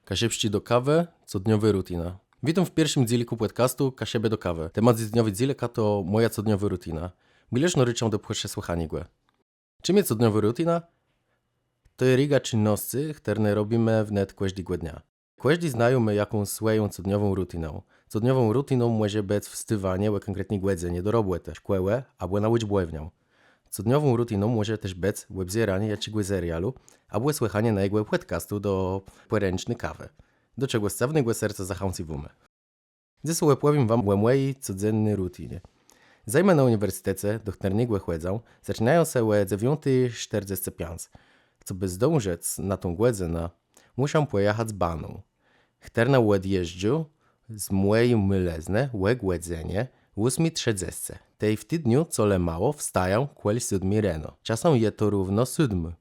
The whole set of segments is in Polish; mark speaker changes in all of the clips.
Speaker 1: Kasiepści do kawy, codniowy rutina. Witam w pierwszym dzieliku podcastu Kasiebie do kawy. Temat dniowy dzielika to moja codniowa rutina. Bileczno ryczą do płysze słuchanigłe. Czym jest codniowa rutina? To jest riga czynności, które robimy wnet każdego dnia. Każdy znajemy jakąś swoją codniową rutiną. Codniową rutiną może być wstawanie o konkretnego jedzenia do roboty, szkoły albo na łyżbłewnią. Codniową rutiną może też być webzieranie jakiegoś serialu albo słuchanie na jego podcastu do poręcznej kawy, do czego z całego serca zachęcamy. Dziś opowiem wam o mojej codziennej rutinie. Zajmę na uniwersytecie, do którego chodzę, zaczynają się o 9:45. Co by zdążyć na tą godzinę, muszę pojechać z baną. Chcę odjeżdżu z mojej mylezny o godzinie 8:30. Tej w tygodniu co le mało wstają koło 7 rano. Czasem je to równo 7,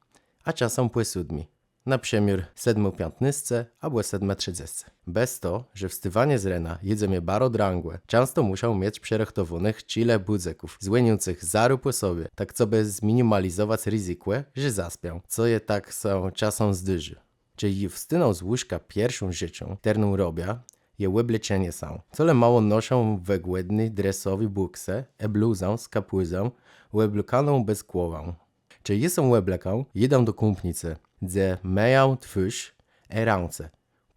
Speaker 1: a czasem po 7. Na przykład 7:15 albo 7:30. Bez to, że wstawanie z rana jedzenie bardzo drangłe, często muszą mieć przerachtowanych chile budzeków, dzwoniących zaru po sobie, tak co by zminimalizować ryzyko, że zaspią, co je tak są czasem zdyży. Czyli wstyną z łóżka pierwszą rzeczą, którą robię, je obleczenie są. Cole mało noszą wygłodny dresowy bukse, bluzę z kapuzą, oblukaną bez głową. Czy jestem obleką, jedę do kumpnicy, gdzie myję twarz i ręce.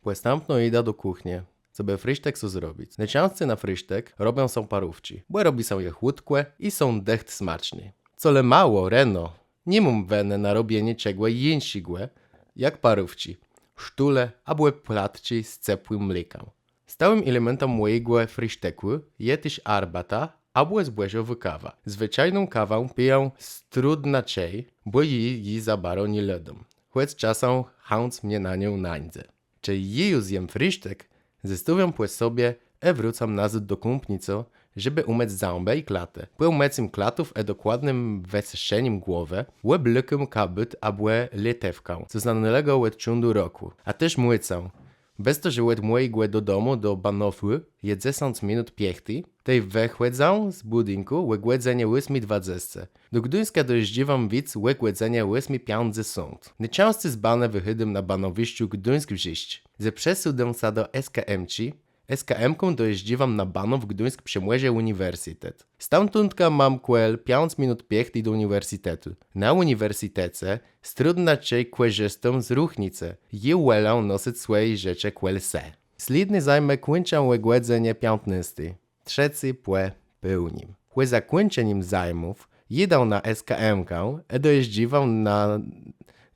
Speaker 1: Postępno idę do kuchni, co by frysztek co zrobić. Najczęściej na frysztek robią są parówki, bo robi są je chłodkie i są decht smaczne. Cole mało reno, nie mam weny na robienie czego jęsigłe, jak parówki, sztule albo płatki z ciepłym mlekiem. Stałym elementem mojego fryszteku jest też arbata albo zbożowa kawa. Zwyczajną kawę piję z trudna czej, bo jej za bardzo nie lodom. Choć czasem chęć mnie na nią nańdze. Czy jej zjem frysztek, zostawiam po sobie i wrócam nazad do kumpnicy, żeby umyć zęby i klatę. Po umyciu klatów i dokładnym wysuszeniem głowy, oblukiem kabut albo letewką, co znanego od czundu roku. A też mycę. Bez to, że od mojego do domu do Banofu jest 10 minut piechty, tej wychodzę z budynku o godzinie 8:20. Do Gdyńska dojeżdżam widz o godzinie 8:50. Najczęściej z Bana wychodzę na Banowiszczu Gdyńsk-Wrześć. Ze przesudę się do SKM-ci, SKM-ką dojeżdżam na Banów Gdyńsk Przemierze Uniwersytet. Stamtądka mam kwel 5 minut piechty do uniwersytetu. Na uniwersytecie strudna czej korzystam z ruchnicy i wolę nosić swoje rzeczy kwel se. Slidny zajmę kończę o godzinie 15. Trzeci po pełnim. Po zakończeniu zajmów jedę na SKM-kę i dojeżdżam na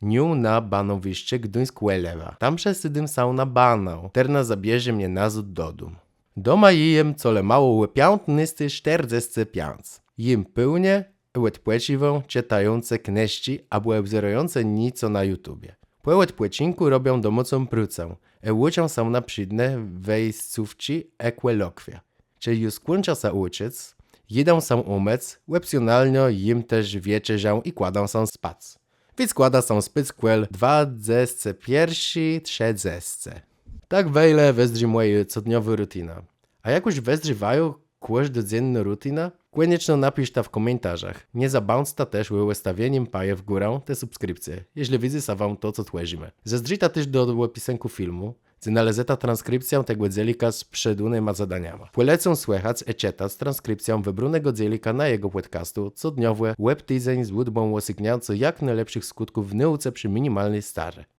Speaker 1: nią na Banowiszcze Gdyńsk-Łelewa. Tam przesiedzę się na banę. Terna zabierze mnie nazad do domu. Doma jem cole mało o 15:45. Jem pełnie i odpoczywam czytające książki albo obserwujące nieco na YouTubie. Po odpoczynku robię domową pracę i uczę się na przydne wejściówki i kolokwia. Czyli już skończę się uczyć, jedę się umyć, opcjonalnie jem też wieczerzę i kładę się spać. Więc składa się spać kwel 21:30. Tak wiele wezdrzy moja codniowa rutina. A jakoś wezdrzywają każdodzienna rutina? Koniecznie napisz to w komentarzach. Nie zabądź też ustawieniem paje w górę te subskrypcje, jeśli widzę się wam to, co tworzymy. Zezdrzyta też do opisanku filmu, gdzie nalezeta transkrypcję tego dzielika z przedunymi zadaniami. Polecam słuchać i czytać transkrypcję wybranego dzielika na jego podcastu codniowe web tydzień z łudbą osiągnięcia jak najlepszych skutków w nauce przy minimalnej starze.